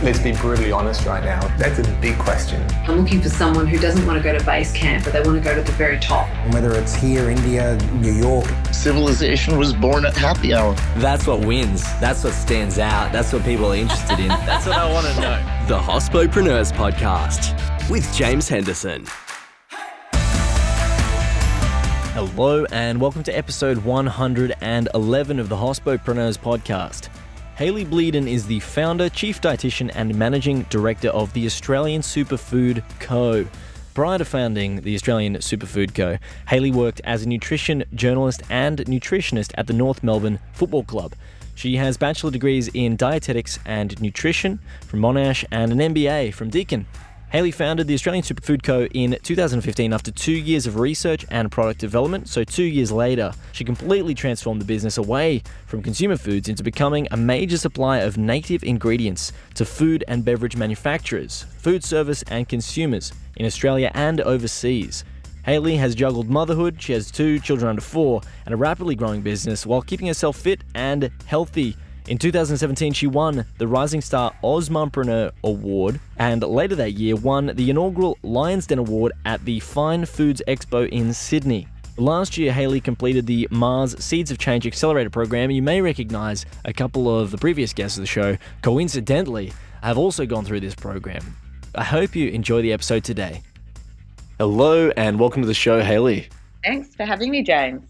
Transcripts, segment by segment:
Let's be brutally honest right now. That's a big question. I'm looking for someone who doesn't want to go to base camp, but they want to go to the very top. Whether it's here, India, New York. Civilization was born at happy hour. That's what wins. That's what stands out. That's what people are interested in. That's what I want to know. The Hospopreneurs Podcast with James Henderson. Hello and welcome to episode 111 of the Hospopreneurs Podcast. Hayley Blieden is the founder, chief dietitian and managing director of the Australian Superfood Co. Prior to founding the Australian Superfood Co., Hayley worked as a nutrition journalist and nutritionist at the North Melbourne Football Club. She has bachelor degrees in Dietetics and Nutrition from Monash and an MBA from Deakin. Hayley founded the Australian Superfood Co. in 2015 after 2 years of research and product development. So 2 years later, she completely transformed the business away from consumer foods into becoming a major supplier of native ingredients to food and beverage manufacturers, food service and consumers in Australia and overseas. Hayley has juggled motherhood, she has 2 children under 4, and a rapidly growing business while keeping herself fit and healthy. In 2017, she won the Rising Star Ozmumpreneur Award and later that year won the inaugural Lion's Den Award at the Fine Foods Expo in Sydney. Last year, Hayley completed the Mars Seeds of Change Accelerator program. You may recognize a couple of the previous guests of the show, coincidentally, have also gone through this program. I hope you enjoy the episode today. Hello and welcome to the show, Hayley. Thanks for having me, James.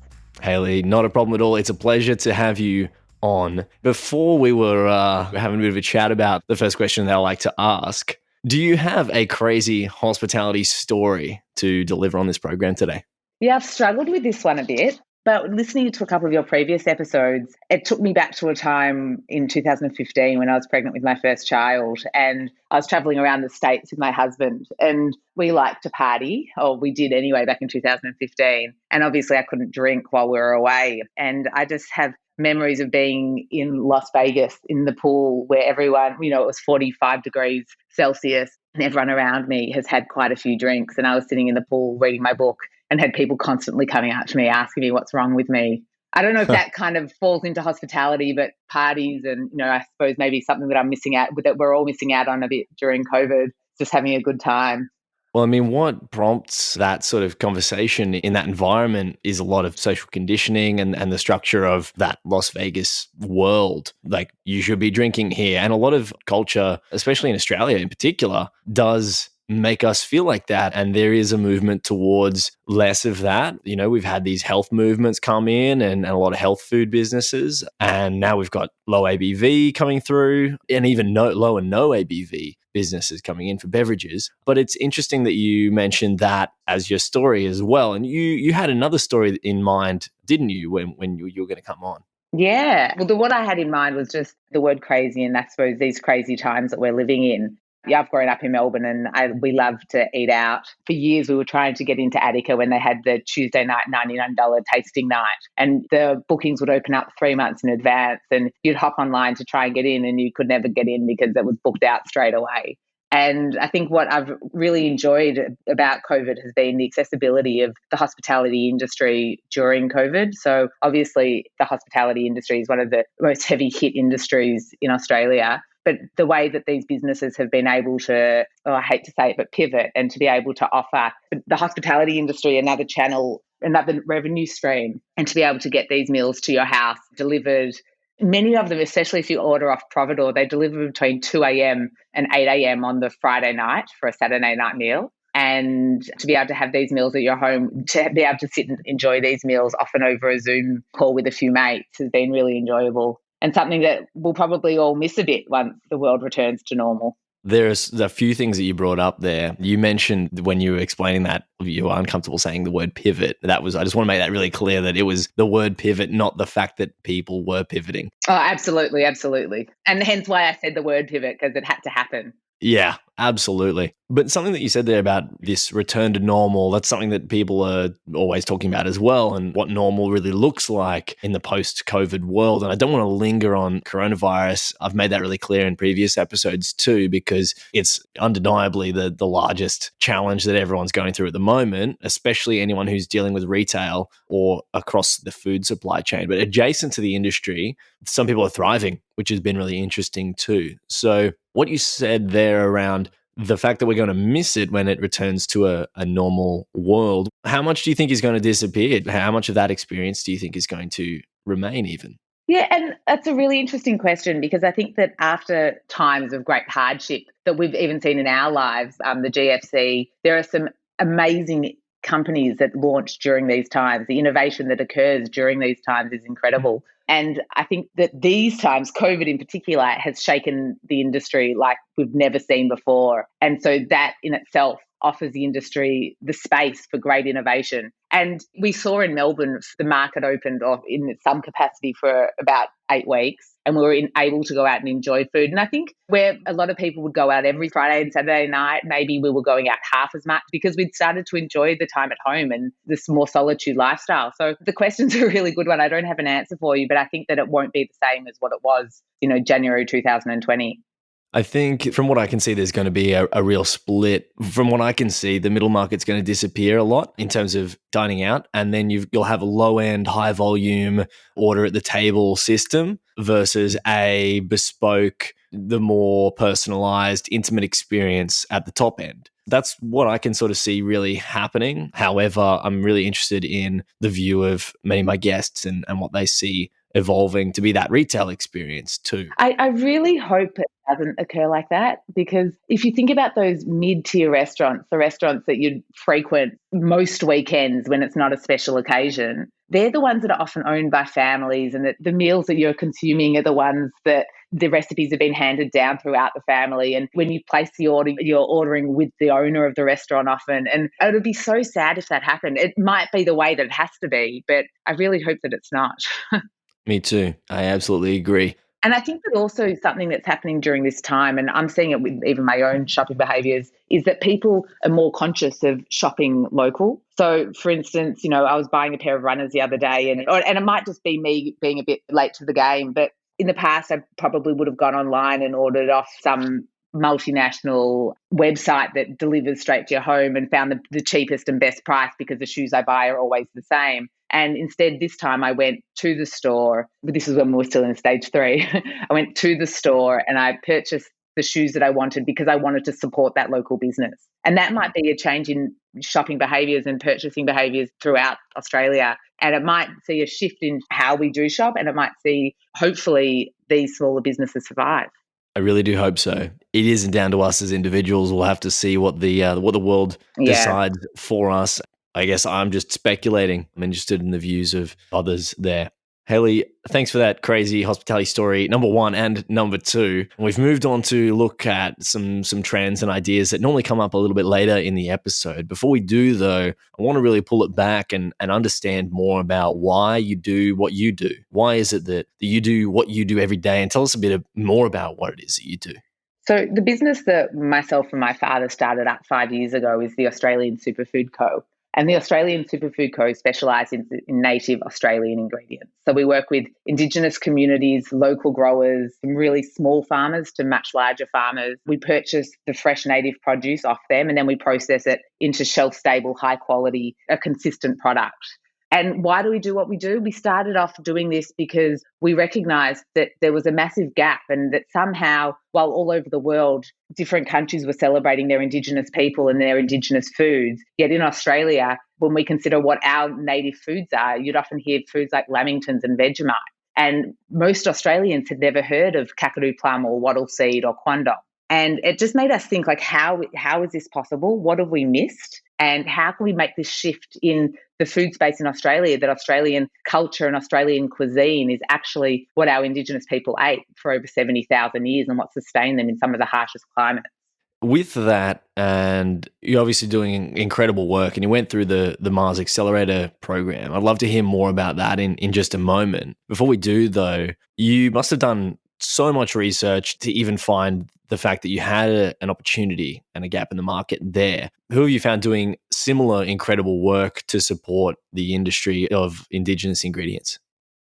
Hayley, not a problem at all. It's a pleasure to have you on. Before we were having a bit of a chat about the first question that I like to ask, do you have a crazy hospitality story to deliver on this program today? Yeah, I've struggled with this one a bit, but listening to a couple of your previous episodes, it took me back to a time in 2015 when I was pregnant with my first child and I was traveling around the States with my husband and we like to party, or we did anyway back in 2015. And obviously I couldn't drink while we were away. And I just have memories of being in Las Vegas in the pool where everyone, it was 45 degrees Celsius and everyone around me has had quite a few drinks. And I was sitting in the pool reading my book and had people constantly coming up to me asking me what's wrong with me. I don't know if that kind of falls into hospitality, but parties and, I suppose maybe something that I'm missing out, that we're all missing out on a bit during COVID, just having a good time. Well, what prompts that sort of conversation in that environment is a lot of social conditioning and the structure of that Las Vegas world. Like, you should be drinking here. And a lot of culture, especially in Australia in particular, does make us feel like that. And there is a movement towards less of that. We've had these health movements come in and a lot of health food businesses. And now we've got low ABV coming through and even low and no ABV businesses coming in for beverages. But it's interesting that you mentioned that as your story as well. And you had another story in mind, didn't you, when you were going to come on? Yeah. Well, what I had in mind was just the word crazy and I suppose these crazy times that we're living in. Yeah, I've grown up in Melbourne and we love to eat out. For years, we were trying to get into Attica when they had the Tuesday night $99 tasting night. And the bookings would open up 3 months in advance and you'd hop online to try and get in and you could never get in because it was booked out straight away. And I think what I've really enjoyed about COVID has been the accessibility of the hospitality industry during COVID. So obviously, the hospitality industry is one of the most heavy hit industries in Australia. But the way that these businesses have been able to, I hate to say it, but pivot and to be able to offer the hospitality industry another channel, another revenue stream, and to be able to get these meals to your house delivered. Many of them, especially if you order off Providore, they deliver between 2 a.m. and 8 a.m. on the Friday night for a Saturday night meal. And to be able to have these meals at your home, to be able to sit and enjoy these meals often over a Zoom call with a few mates has been really enjoyable. And something that we'll probably all miss a bit once the world returns to normal. There's a few things that you brought up there. You mentioned when you were explaining that you were uncomfortable saying the word pivot. I just want to make that really clear that it was the word pivot, not the fact that people were pivoting. Oh, absolutely, absolutely. And hence why I said the word pivot, because it had to happen. Yeah, absolutely. But something that you said there about this return to normal, that's something that people are always talking about as well, and what normal really looks like in the post-COVID world. And I don't want to linger on coronavirus. I've made that really clear in previous episodes too, because it's undeniably the largest challenge that everyone's going through at the moment, especially anyone who's dealing with retail or across the food supply chain. But adjacent to the industry, some people are thriving which has been really interesting too. So what you said there around the fact that we're going to miss it when it returns to a normal world, how much do you think is going to disappear? How much of that experience do you think is going to remain even? Yeah, and that's a really interesting question, because I think that after times of great hardship that we've even seen in our lives, the GFC, there are some amazing companies that launch during these times. The innovation that occurs during these times is incredible. And I think that these times, COVID in particular, has shaken the industry like we've never seen before. And so that in itself offers the industry the space for great innovation. And we saw in Melbourne, the market opened off in some capacity for about 8 weeks, and we were able to go out and enjoy food. And I think where a lot of people would go out every Friday and Saturday night, maybe we were going out half as much because we'd started to enjoy the time at home and this more solitude lifestyle. So the question's a really good one. I don't have an answer for you, but I think that it won't be the same as what it was, January 2020. I think from what I can see, there's going to be a real split. From what I can see, the middle market's going to disappear a lot in terms of dining out. And then you'll have a low end, high volume order at the table system versus a bespoke, the more personalized, intimate experience at the top end. That's what I can sort of see really happening. However, I'm really interested in the view of many of my guests and what they see evolving to be that retail experience too. I really hope it doesn't occur like that, because if you think about those mid-tier restaurants, the restaurants that you'd frequent most weekends when it's not a special occasion, they're the ones that are often owned by families, and that the meals that you're consuming are the ones that the recipes have been handed down throughout the family. And when you place the order, you're ordering with the owner of the restaurant often. And it would be so sad if that happened. It might be the way that it has to be, but I really hope that it's not. Me too. I absolutely agree. And I think that also something that's happening during this time, and I'm seeing it with even my own shopping behaviours, is that people are more conscious of shopping local. So, for instance, I was buying a pair of runners the other day, and it might just be me being a bit late to the game, but in the past, I probably would have gone online and ordered off some multinational website that delivers straight to your home and found the cheapest and best price because the shoes I buy are always the same. And instead, this time I went to the store, but this is when we were still in stage 3. I went to the store and I purchased the shoes that I wanted because I wanted to support that local business. And that might be a change in shopping behaviours and purchasing behaviours throughout Australia. And it might see a shift in how we do shop, and it might see, hopefully, these smaller businesses survive. I really do hope so. It isn't down to us as individuals. We'll have to see what the world decides for us. I guess I'm just speculating. I'm interested in the views of others there. Hayley, thanks for that crazy hospitality story, number 1 and number 2. We've moved on to look at some trends and ideas that normally come up a little bit later in the episode. Before we do, though, I want to really pull it back and understand more about why you do what you do. Why is it that you do what you do every day? And tell us a bit more about what it is that you do. So the business that myself and my father started up 5 years ago is the Australian Superfood Co. And the Australian Superfood Co. specialise in native Australian ingredients. So we work with Indigenous communities, local growers, some really small farmers to much larger farmers. We purchase the fresh native produce off them, and then we process it into shelf-stable, high-quality, a consistent product. And why do we do what we do? We started off doing this because we recognised that there was a massive gap, and that somehow, while all over the world, different countries were celebrating their Indigenous people and their Indigenous foods, yet in Australia, when we consider what our native foods are, you'd often hear foods like lamingtons and Vegemite. And most Australians had never heard of kakadu plum or wattle seed or quandong. And it just made us think, like, how is this possible? What have we missed? And how can we make this shift in the food space in Australia, that Australian culture and Australian cuisine is actually what our Indigenous people ate for over 70,000 years and what sustained them in some of the harshest climates. With that, and you're obviously doing incredible work, and you went through the Mars Accelerator program. I'd love to hear more about that in just a moment. Before we do, though, you must have done so much research to even find the fact that you had an opportunity and a gap in the market there. Who have you found doing similar incredible work to support the industry of Indigenous ingredients?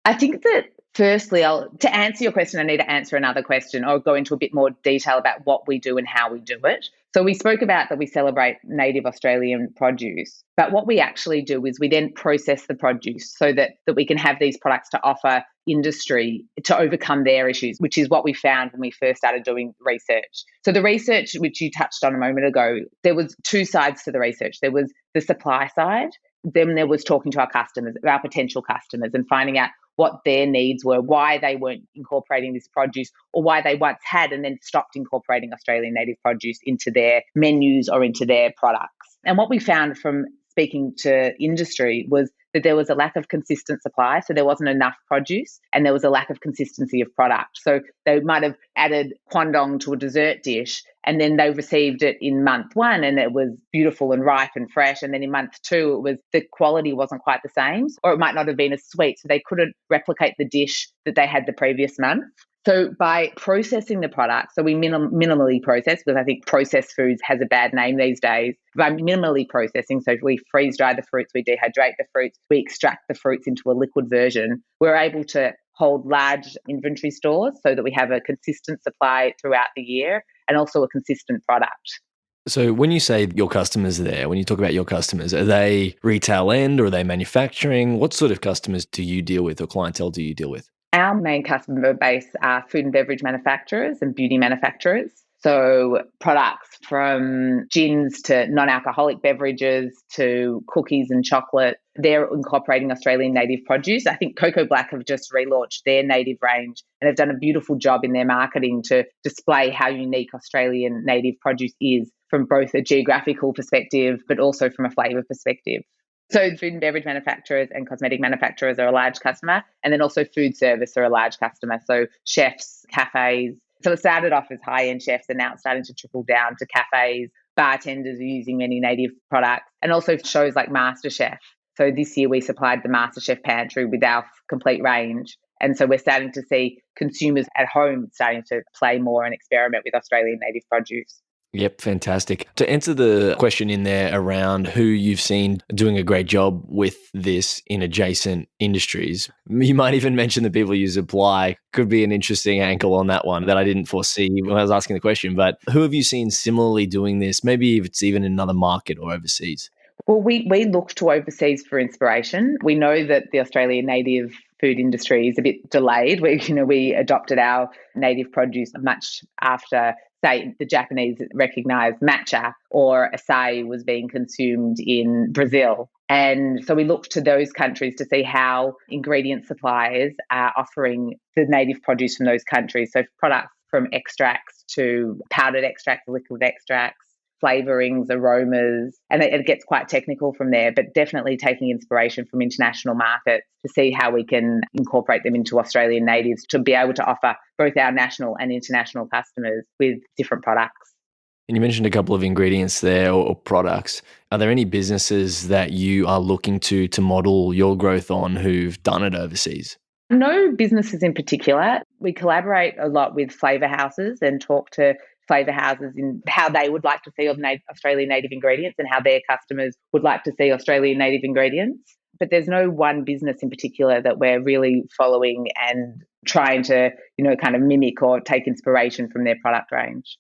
I think that firstly, to answer your question, I need to answer another question or go into a bit more detail about what we do and how we do it. So we spoke about that we celebrate native Australian produce, but what we actually do is we then process the produce so that we can have these products to offer industry to overcome their issues, which is what we found when we first started doing research. So the research, which you touched on a moment ago, there was two sides to the research. There was the supply side, then there was talking to our customers, our potential customers, and finding out what their needs were, why they weren't incorporating this produce, or why they once had and then stopped incorporating Australian native produce into their menus or into their products. And what we found from speaking to industry was that there was a lack of consistent supply. So there wasn't enough produce and there was a lack of consistency of product. So they might have added quandong to a dessert dish and then they received it in month one and it was beautiful and ripe and fresh. And then in month two, it was the quality wasn't quite the same, or it might not have been as sweet. So they couldn't replicate the dish that they had the previous month. So by processing the product, so we minimally process, because I think processed foods has a bad name these days. By minimally processing, so we freeze dry the fruits, we dehydrate the fruits, we extract the fruits into a liquid version, we're able to hold large inventory stores so that we have a consistent supply throughout the year and also a consistent product. So when you say your customers there, when you talk about your customers, are they retail end or are they manufacturing? What sort of customers do you deal with or clientele do you deal with? Our main customer base are food and beverage manufacturers and beauty manufacturers. So products from gins to non-alcoholic beverages to cookies and chocolate, they're incorporating Australian native produce. I think Cocoa Black have just relaunched their native range and have done a beautiful job in their marketing to display how unique Australian native produce is from both a geographical perspective, but also from a flavour perspective. So food and beverage manufacturers and cosmetic manufacturers are a large customer, and then also food service are a large customer. So chefs, cafes. So it started off as high-end chefs and now it's starting to trickle down to cafes. Bartenders are using many native products and also shows like MasterChef. So this year we supplied the MasterChef pantry with our complete range. And so we're starting to see consumers at home starting to play more and experiment with Australian native produce. Yep, fantastic. To answer the question in there around who you've seen doing a great job with this in adjacent industries, you might even mention the people you supply. Could be an interesting angle on that one that I didn't foresee when I was asking the question. But who have you seen similarly doing this? Maybe if it's even in another market or overseas. Well, we look to overseas for inspiration. We know that the Australian native food industry is a bit delayed. We adopted our native produce much after, say, the Japanese recognized matcha or acai was being consumed in Brazil. And so we look to those countries to see how ingredient suppliers are offering the native produce from those countries. So products from extracts to powdered extracts, liquid extracts, flavorings, aromas, and it gets quite technical from there, but definitely taking inspiration from international markets to see how we can incorporate them into Australian natives to be able to offer both our national and international customers with different products. And you mentioned a couple of ingredients there or products. Are there any businesses that you are looking to model your growth on who've done it overseas? No businesses in particular. We collaborate a lot with flavour houses and talk to flavour houses in how they would like to see Australian native ingredients and how their customers would like to see Australian native ingredients. But there's no one business in particular that we're really following and trying to, kind of mimic or take inspiration from their product range.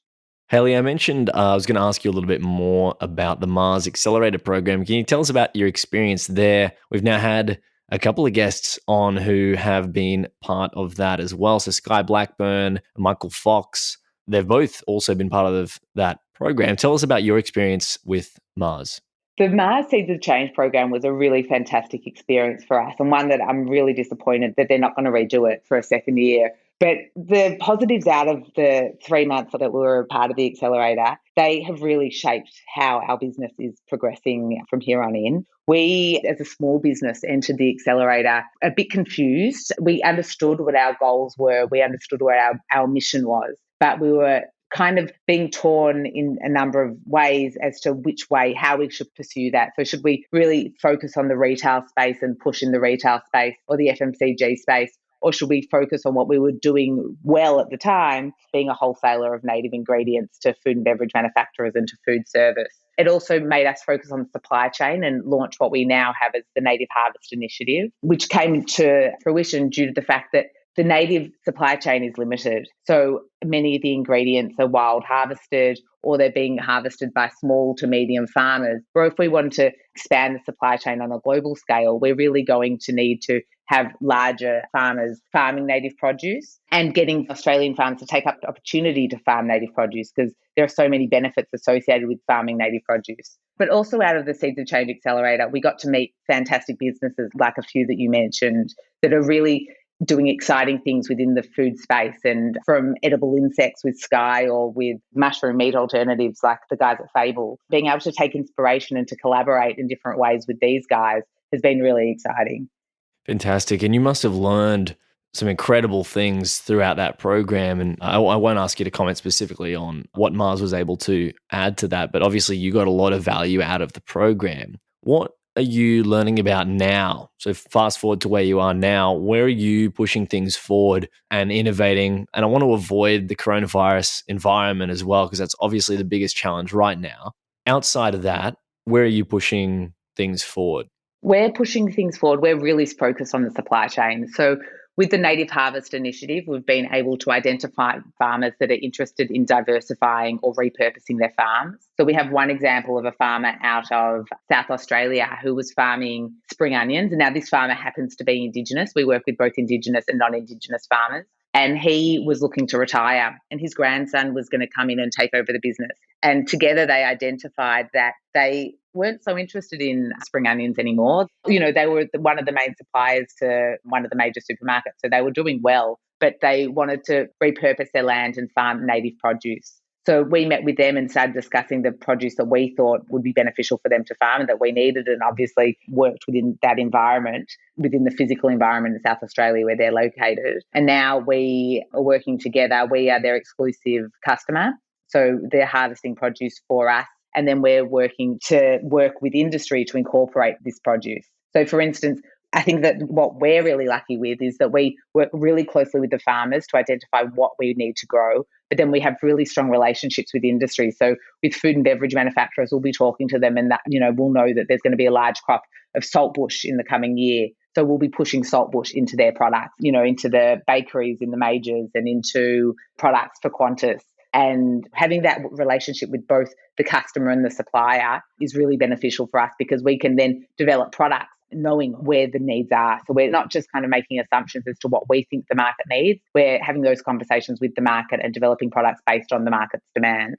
Hayley, I mentioned I was going to ask you a little bit more about the Mars Accelerator program. Can you tell us about your experience there? We've now had a couple of guests on who have been part of that as well. So Sky Blackburn, Michael Fox, they've both also been part of that program. Tell us about your experience with Mars. The Mars Seeds of Change program was a really fantastic experience for us and one that I'm really disappointed that they're not going to redo it for a second year. But the positives out of the 3 months that we were a part of the Accelerator, they have really shaped how our business is progressing from here on in. We, as a small business, entered the Accelerator a bit confused. We understood what our goals were. We understood what our mission was, but we were kind of being torn in a number of ways as to which way, how we should pursue that. So should we really focus on the retail space and push in the retail space or the FMCG space? Or should we focus on what we were doing well at the time, being a wholesaler of native ingredients to food and beverage manufacturers and to food service? It also made us focus on the supply chain and launch what we now have as the Native Harvest Initiative, which came to fruition due to the fact that the native supply chain is limited. So many of the ingredients are wild harvested or they're being harvested by small to medium farmers. Or if we want to expand the supply chain on a global scale, we're really going to need to have larger farmers farming native produce and getting Australian farmers to take up the opportunity to farm native produce, because there are so many benefits associated with farming native produce. But also out of the Seeds of Change Accelerator, we got to meet fantastic businesses like a few that you mentioned that are really doing exciting things within the food space, and from edible insects with Sky or with mushroom meat alternatives like the guys at Fable. Being able to take inspiration and to collaborate in different ways with these guys has been really exciting. Fantastic. And you must have learned some incredible things throughout that program. And I won't ask you to comment specifically on what Mars was able to add to that, but obviously you got a lot of value out of the program. What are you learning about now? So fast forward to where you are now, where are you pushing things forward and innovating? And I want to avoid the coronavirus environment as well, because that's obviously the biggest challenge right now. Outside of that, where are you pushing things forward? We're pushing things forward. We're really focused on the supply chain. So with the Native Harvest Initiative, we've been able to identify farmers that are interested in diversifying or repurposing their farms. So we have one example of a farmer out of South Australia who was farming spring onions. And now this farmer happens to be Indigenous. We work with both Indigenous and non-Indigenous farmers. And he was looking to retire, and his grandson was going to come in and take over the business. And together they identified that they weren't so interested in spring onions anymore. You know, they were one of the main suppliers to one of the major supermarkets, so they were doing well, but they wanted to repurpose their land and farm native produce. So we met with them and started discussing the produce that we thought would be beneficial for them to farm and that we needed, and obviously worked within that environment, within the physical environment in South Australia where they're located. And now we are working together. We are their exclusive customer. So they're harvesting produce for us. And then we're working to work with industry to incorporate this produce. So for instance, I think that what we're really lucky with is that we work really closely with the farmers to identify what we need to grow, but then we have really strong relationships with industry. So with food and beverage manufacturers, we'll be talking to them, and that, you know, we'll know that there's going to be a large crop of saltbush in the coming year. So we'll be pushing saltbush into their products, you know, into the bakeries in the majors and into products for Qantas. And having that relationship with both the customer and the supplier is really beneficial for us, because we can then develop products knowing where the needs are. So we're not just kind of making assumptions as to what we think the market needs. We're having those conversations with the market and developing products based on the market's demand.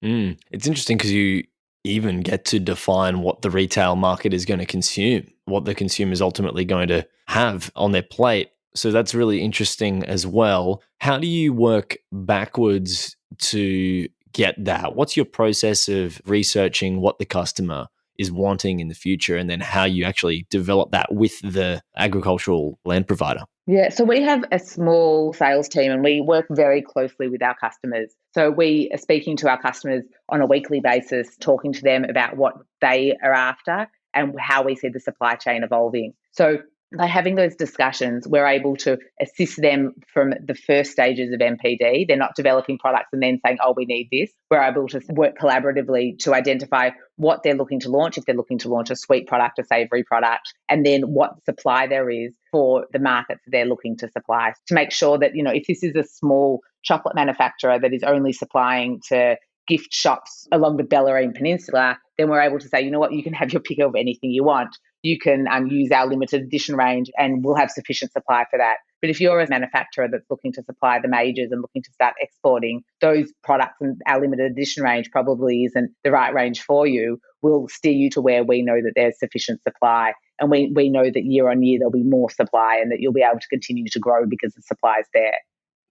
It's interesting because you even get to define what the retail market is going to consume, what the consumer is ultimately going to have on their plate. So that's really interesting as well. How do you work backwards to get that? What's your process of researching what the customer is wanting in the future, and then how you actually develop that with the agricultural land provider? Yeah, so we have a small sales team and we work very closely with our customers. So we are speaking to our customers on a weekly basis, talking to them about what they are after and how we see the supply chain evolving. So by having those discussions, we're able to assist them from the first stages of MPD. They're not developing products and then saying, oh, we need this. We're able to work collaboratively to identify what they're looking to launch, if they're looking to launch a sweet product, a savoury product, and then what supply there is for the markets they're looking to supply, to make sure that, you know, if this is a small chocolate manufacturer that is only supplying to gift shops along the Bellarine Peninsula, then we're able to say, you know what, you can have your pick of anything you want. You can use our limited edition range and we'll have sufficient supply for that. But if you're a manufacturer that's looking to supply the majors and looking to start exporting, those products and our limited edition range probably isn't the right range for you. We'll steer you to where we know that there's sufficient supply. And we know that year on year there'll be more supply and that you'll be able to continue to grow because the supply is there.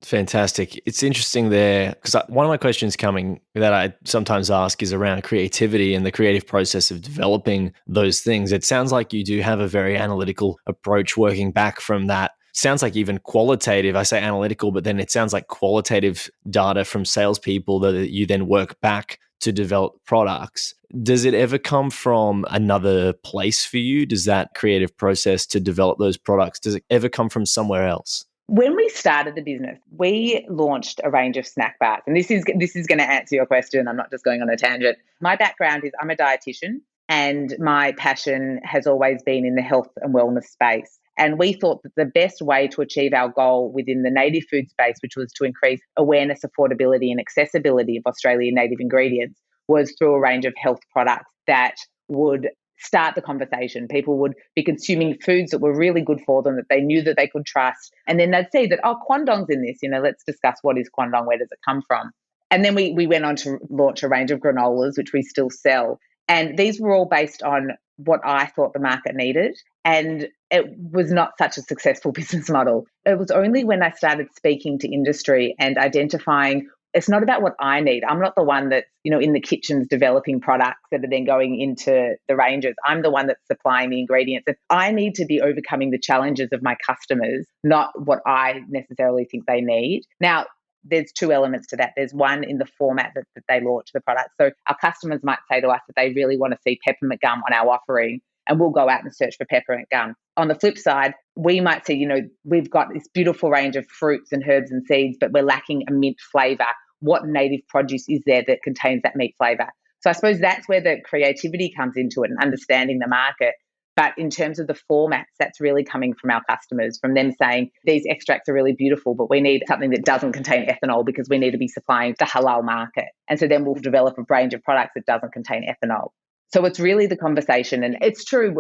Fantastic. It's interesting there, because one of my questions coming that I sometimes ask is around creativity and the creative process of developing those things. It sounds like you do have a very analytical approach working back from that. Sounds like even qualitative. I say analytical, but then it sounds like qualitative data from salespeople that you then work back to develop products. Does it ever come from another place for you? Does that creative process to develop those products, does it ever come from somewhere else? When we started the business, we launched a range of snack bars. And this is going to answer your question. I'm not just going on a tangent. My background is I'm a dietitian, and my passion has always been in the health and wellness space. And we thought that the best way to achieve our goal within the native food space, which was to increase awareness, affordability and accessibility of Australian native ingredients, was through a range of health products that would start the conversation. People would be consuming foods that were really good for them, that they knew that they could trust. And then they'd see that, oh, quandong's in this, let's discuss what is quandong, where does it come from? And then we went on to launch a range of granolas, which we still sell. And these were all based on what I thought the market needed. And it was not such a successful business model. It was only when I started speaking to industry and identifying it's not about what I need. I'm not the one that's, in the kitchens developing products that are then going into the ranges. I'm the one that's supplying the ingredients. And I need to be overcoming the challenges of my customers, not what I necessarily think they need. Now, there's two elements to that. There's one in the format that they launch the product. So our customers might say to us that they really want to see peppermint gum on our offering, and we'll go out and search for peppermint gum. On the flip side, we might see, we've got this beautiful range of fruits and herbs and seeds, but we're lacking a mint flavour. What native produce is there that contains that meat flavour? So I suppose that's where the creativity comes into it and understanding the market. But in terms of the formats, that's really coming from our customers, from them saying, these extracts are really beautiful, but we need something that doesn't contain ethanol because we need to be supplying the halal market. And so then we'll develop a range of products that doesn't contain ethanol. So it's really the conversation. And it's true,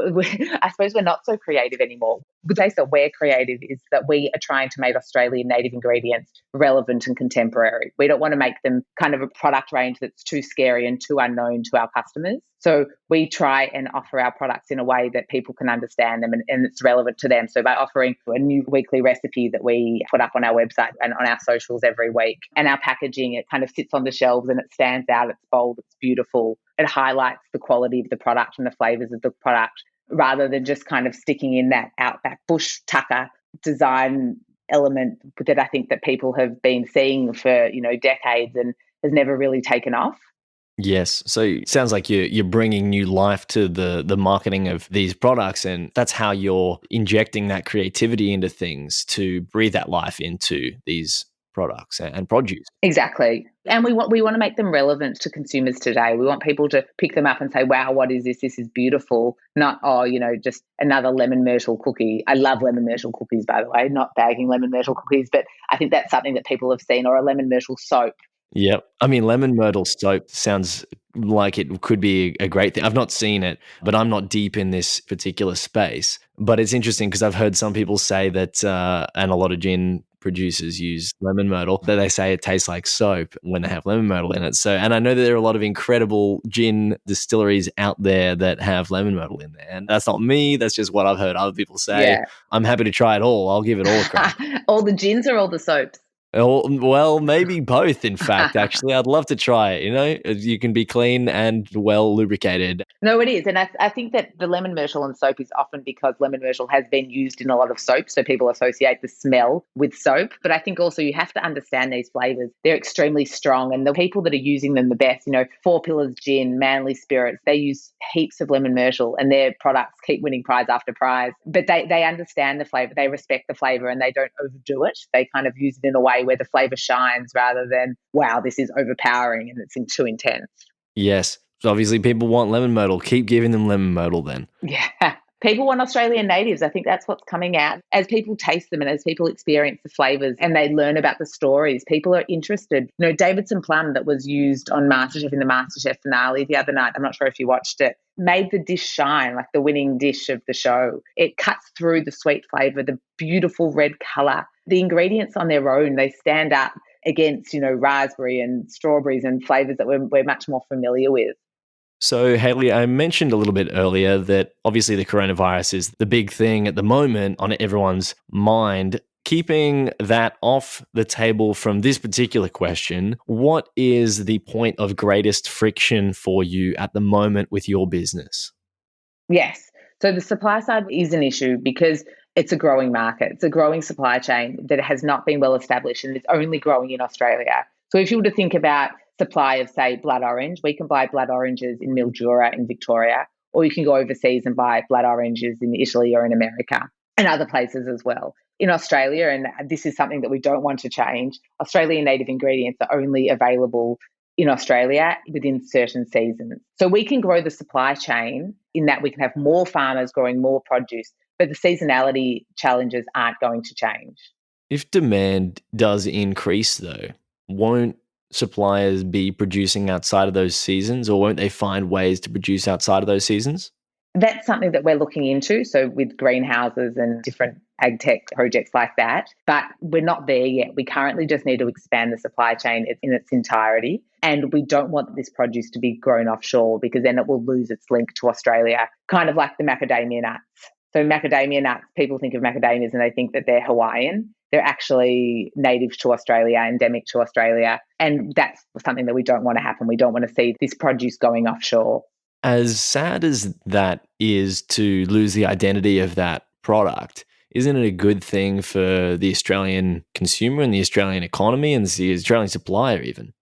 I suppose we're not so creative anymore. The place that we're creative is that we are trying to make Australian native ingredients relevant and contemporary. We don't want to make them kind of a product range that's too scary and too unknown to our customers. So we try and offer our products in a way that people can understand them and it's relevant to them. So by offering a new weekly recipe that we put up on our website and on our socials every week, and our packaging, it kind of sits on the shelves and it stands out, it's bold, it's beautiful. It highlights the quality of the product and the flavours of the product rather than just kind of sticking in that outback bush tucker design element that I think that people have been seeing for, decades and has never really taken off. Yes. So it sounds like you're bringing new life to the marketing of these products, and that's how you're injecting that creativity into things to breathe that life into these products and produce. Exactly. And we want to make them relevant to consumers today. We want people to pick them up and say, wow, what is this? This is beautiful. Not, just another lemon myrtle cookie. I love lemon myrtle cookies, by the way, not bagging lemon myrtle cookies, but I think that's something that people have seen, or a lemon myrtle soap. Yep. I mean, lemon myrtle soap sounds like it could be a great thing. I've not seen it, but I'm not deep in this particular space. But it's interesting because I've heard some people say that, and a lot of gin producers use lemon myrtle, that they say it tastes like soap when they have lemon myrtle in it. So, and I know that there are a lot of incredible gin distilleries out there that have lemon myrtle in there. And that's not me. That's just what I've heard other people say. Yeah. I'm happy to try it all. I'll give it all a crack. All the gins or all the soaps? Well, maybe both, in fact, actually. I'd love to try it, You can be clean and well lubricated. No, it is. And I think that the lemon myrtle and soap is often because lemon myrtle has been used in a lot of soap, so people associate the smell with soap. But I think also you have to understand these flavours. They're extremely strong, and the people that are using them the best, Four Pillars Gin, Manly Spirits, they use heaps of lemon myrtle and their products keep winning prize after prize. But they understand the flavour, they respect the flavour, and they don't overdo it. They kind of use it in a way where the flavour shines rather than, wow, this is overpowering and it's too intense. Yes. So obviously people want lemon myrtle. Keep giving them lemon myrtle then. Yeah. People want Australian natives. I think that's what's coming out. As people taste them and as people experience the flavours and they learn about the stories, people are interested. Davidson plum that was used on MasterChef in the MasterChef finale the other night, I'm not sure if you watched it, made the dish shine, like the winning dish of the show. It cuts through the sweet flavour, the beautiful red colour. The ingredients on their own, they stand up against, raspberry and strawberries and flavours that we're much more familiar with. So, Hayley, I mentioned a little bit earlier that obviously the coronavirus is the big thing at the moment on everyone's mind. Keeping that off the table from this particular question, what is the point of greatest friction for you at the moment with your business? Yes. So the supply side is an issue because it's a growing market. It's a growing supply chain that has not been well established and it's only growing in Australia. So if you were to think about supply of, say, blood orange, we can buy blood oranges in Mildura in Victoria, or you can go overseas and buy blood oranges in Italy or in America and other places as well. In Australia, and this is something that we don't want to change, Australian native ingredients are only available in Australia within certain seasons. So we can grow the supply chain in that we can have more farmers growing more produce, But the seasonality challenges aren't going to change. If demand does increase, though, won't suppliers be producing outside of those seasons, or won't they find ways to produce outside of those seasons? That's something that we're looking into. So with greenhouses and different ag tech projects like that, but we're not there yet. We currently just need to expand the supply chain in its entirety. And we don't want this produce to be grown offshore because then it will lose its link to Australia, kind of like the macadamia nuts. So macadamia nuts, people think of macadamias and they think that they're Hawaiian. They're actually native to Australia, endemic to Australia. And that's something that we don't want to happen. We don't want to see this produce going offshore. As sad as that is to lose the identity of that product, isn't it a good thing for the Australian consumer and the Australian economy and the Australian supplier even?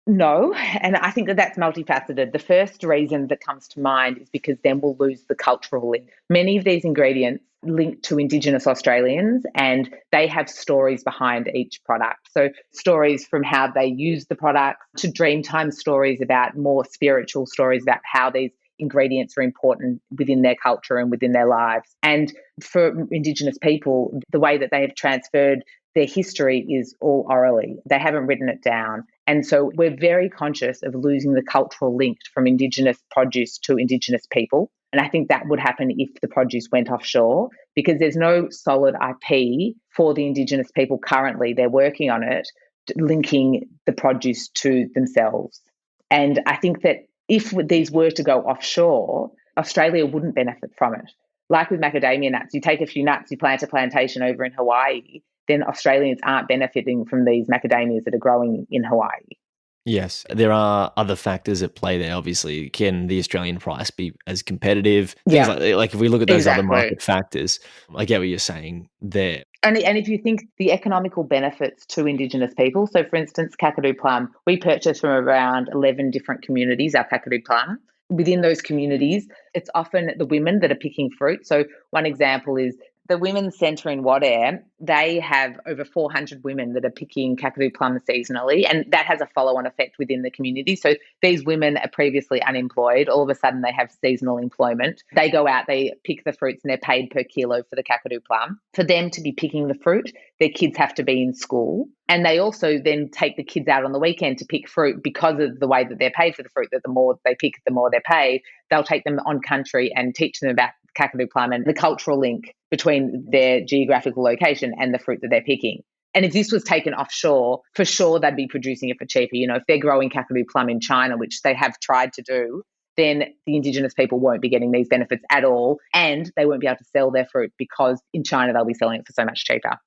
No, and I think that that's multifaceted. The first reason that comes to mind is because then we'll lose the cultural link. Many of these ingredients link to Indigenous Australians and they have stories behind each product. So stories from how they use the product to Dreamtime stories about more spiritual stories about how these ingredients are important within their culture and within their lives. And for Indigenous people, the way that they have transferred their history is all orally. They haven't written it down. And so we're very conscious of losing the cultural link from Indigenous produce to Indigenous people. And I think that would happen if the produce went offshore because there's no solid IP for the Indigenous people currently. They're working on it, linking the produce to themselves. And I think that if these were to go offshore, Australia wouldn't benefit from it. Like with macadamia nuts, you take a few nuts, you plant a plantation over in Hawaii, then Australians aren't benefiting from these macadamias that are growing in Hawaii. Yes, there are other factors at play there. Obviously, can the Australian price be as competitive? Things like if we look at those other market factors, I get what you're saying there. And if you think the economical benefits to Indigenous people, so for instance, Kakadu plum, we purchase from around 11 different communities, our Kakadu plum. Within those communities, it's often the women that are picking fruit. So one example is the Women's Centre in Wadair. They have over 400 women that are picking Kakadu plum seasonally, and that has a follow-on effect within the community. So these women are previously unemployed. All of a sudden, they have seasonal employment. They go out, they pick the fruits, and they're paid per kilo for the Kakadu plum. For them to be picking the fruit, their kids have to be in school. And they also then take the kids out on the weekend to pick fruit because of the way that they're paid for the fruit, that the more they pick, the more they're paid. They'll take them on country and teach them about Kakadu plum and the cultural link between their geographical location and the fruit that they're picking. And if this was taken offshore, for sure they'd be producing it for cheaper. You know, if they're growing Kakadu plum in China, which they have tried to do, then the Indigenous people won't be getting these benefits at all, and they won't be able to sell their fruit because in China they'll be selling it for so much cheaper.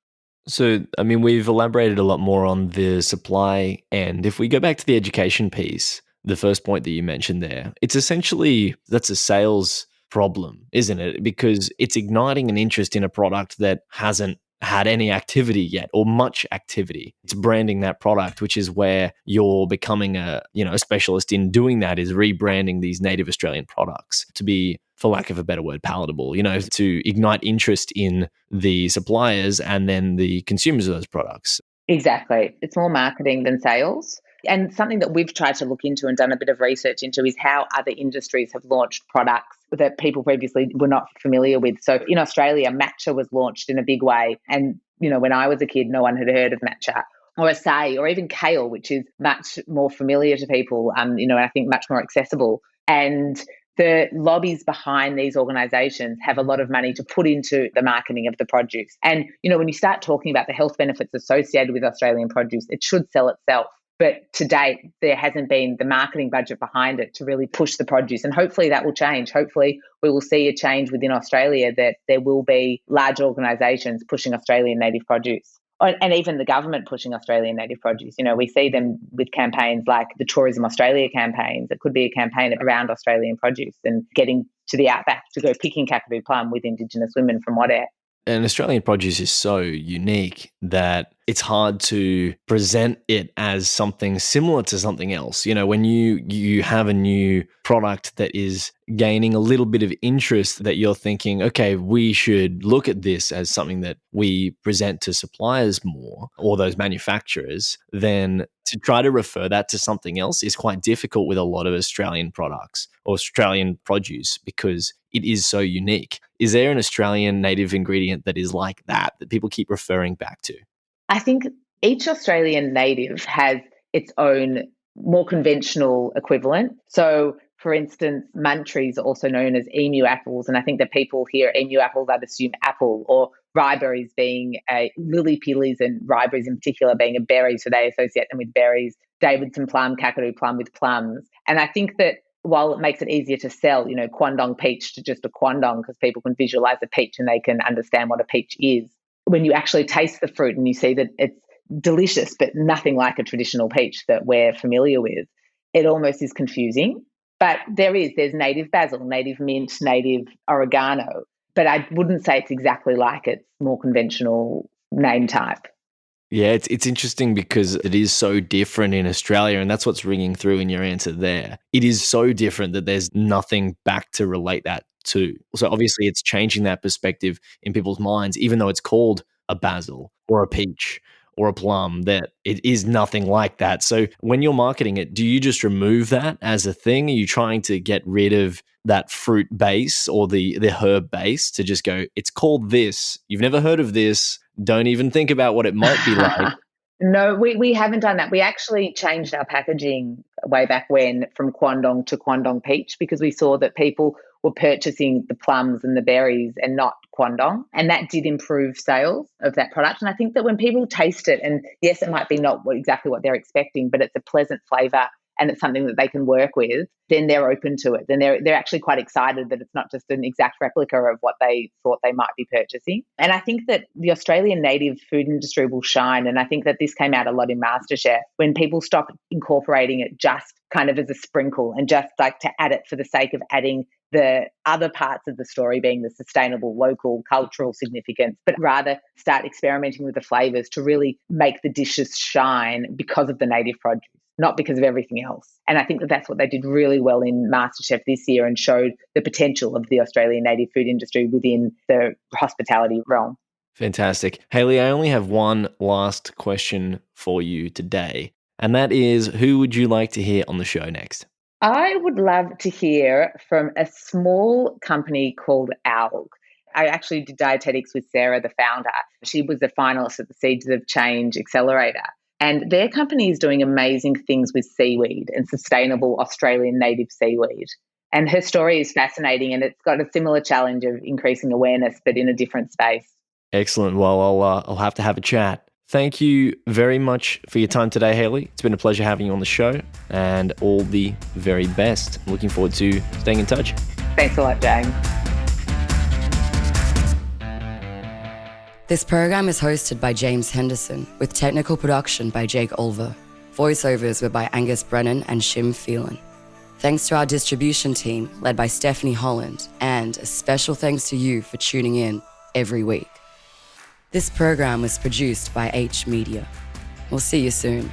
So, I mean, we've elaborated a lot more on the supply end. If we go back to the education piece, the first point that you mentioned there, it's essentially, that's a sales problem, isn't it? Because it's igniting an interest in a product that hasn't had any activity yet or much activity. It's branding that product, which is where you're becoming a specialist in doing that, is rebranding these native Australian products to be, for lack of a better word, palatable, to ignite interest in the suppliers and then the consumers of those products. Exactly. It's more marketing than sales. And something that we've tried to look into and done a bit of research into is how other industries have launched products that people previously were not familiar with. So in Australia, matcha was launched in a big way. And, when I was a kid, no one had heard of matcha. Or acai, or even kale, which is much more familiar to people, and I think much more accessible. And the lobbies behind these organisations have a lot of money to put into the marketing of the produce. And, when you start talking about the health benefits associated with Australian produce, it should sell itself. But to date, there hasn't been the marketing budget behind it to really push the produce. And hopefully that will change. Hopefully we will see a change within Australia, that there will be large organisations pushing Australian native produce. And even the government pushing Australian native produce. We see them with campaigns like the Tourism Australia campaigns. It could be a campaign around Australian produce and getting to the outback to go picking Kakadu plum with Indigenous women from Wadair. And Australian produce is so unique that it's hard to present it as something similar to something else. When you have a new product that is gaining a little bit of interest, that you're thinking, okay, we should look at this as something that we present to suppliers more, or those manufacturers, then to try to refer that to something else is quite difficult with a lot of Australian products or Australian produce because it is so unique. Is there an Australian native ingredient that is like that people keep referring back to? I think each Australian native has its own more conventional equivalent. So, for instance, munchies are also known as emu apples. And I think that people hear emu apples, I'd assume apple, or riberries being lily pillies and riberries in particular being a berry. So they associate them with berries. Davidson plum, Kakadu plum with plums. And I think that while it makes it easier to sell, Kwandong peach to just a Kwandong because people can visualize a peach and they can understand what a peach is. When you actually taste the fruit and you see that it's delicious, but nothing like a traditional peach that we're familiar with, it almost is confusing. But there's native basil, native mint, native oregano. But I wouldn't say it's exactly like its more conventional name type. Yeah, it's interesting because it is so different in Australia, and that's what's ringing through in your answer there. It is so different that there's nothing back to relate that to. So obviously it's changing that perspective in people's minds, even though it's called a basil or a peach or a plum, that it is nothing like that. So when you're marketing it, do you just remove that as a thing? Are you trying to get rid of that fruit base or the herb base to just go, it's called this, you've never heard of this, don't even think about what it might be like? No, we haven't done that. We actually changed our packaging way back when from Kwandong to Kwandong peach because we saw that people were purchasing the plums and the berries and not Kwandong. And that did improve sales of that product. And I think that when people taste it, and yes, it might be not exactly what they're expecting, but it's a pleasant flavour and it's something that they can work with, then they're open to it. Then they're actually quite excited that it's not just an exact replica of what they thought they might be purchasing. And I think that the Australian native food industry will shine. And I think that this came out a lot in MasterChef when people stop incorporating it just kind of as a sprinkle and just like to add it for the sake of adding the other parts of the story being the sustainable, local, cultural significance, but rather start experimenting with the flavours to really make the dishes shine because of the native produce, not because of everything else. And I think that that's what they did really well in MasterChef this year and showed the potential of the Australian native food industry within the hospitality realm. Fantastic. Hayley, I only have one last question for you today, and that is, who would you like to hear on the show next? I would love to hear from a small company called ALG. I actually did dietetics with Sarah, the founder. She was a finalist at the Seeds of Change Accelerator. And their company is doing amazing things with seaweed and sustainable Australian native seaweed. And her story is fascinating and it's got a similar challenge of increasing awareness, but in a different space. Excellent. Well, I'll have to have a chat. Thank you very much for your time today, Hayley. It's been a pleasure having you on the show and all the very best. I'm looking forward to staying in touch. Thanks a lot, James. This program is hosted by James Henderson with technical production by Jake Olver. Voiceovers were by Angus Brennan and Shim Phelan. Thanks to our distribution team led by Stephanie Holland, and a special thanks to you for tuning in every week. This program was produced by H Media. We'll see you soon.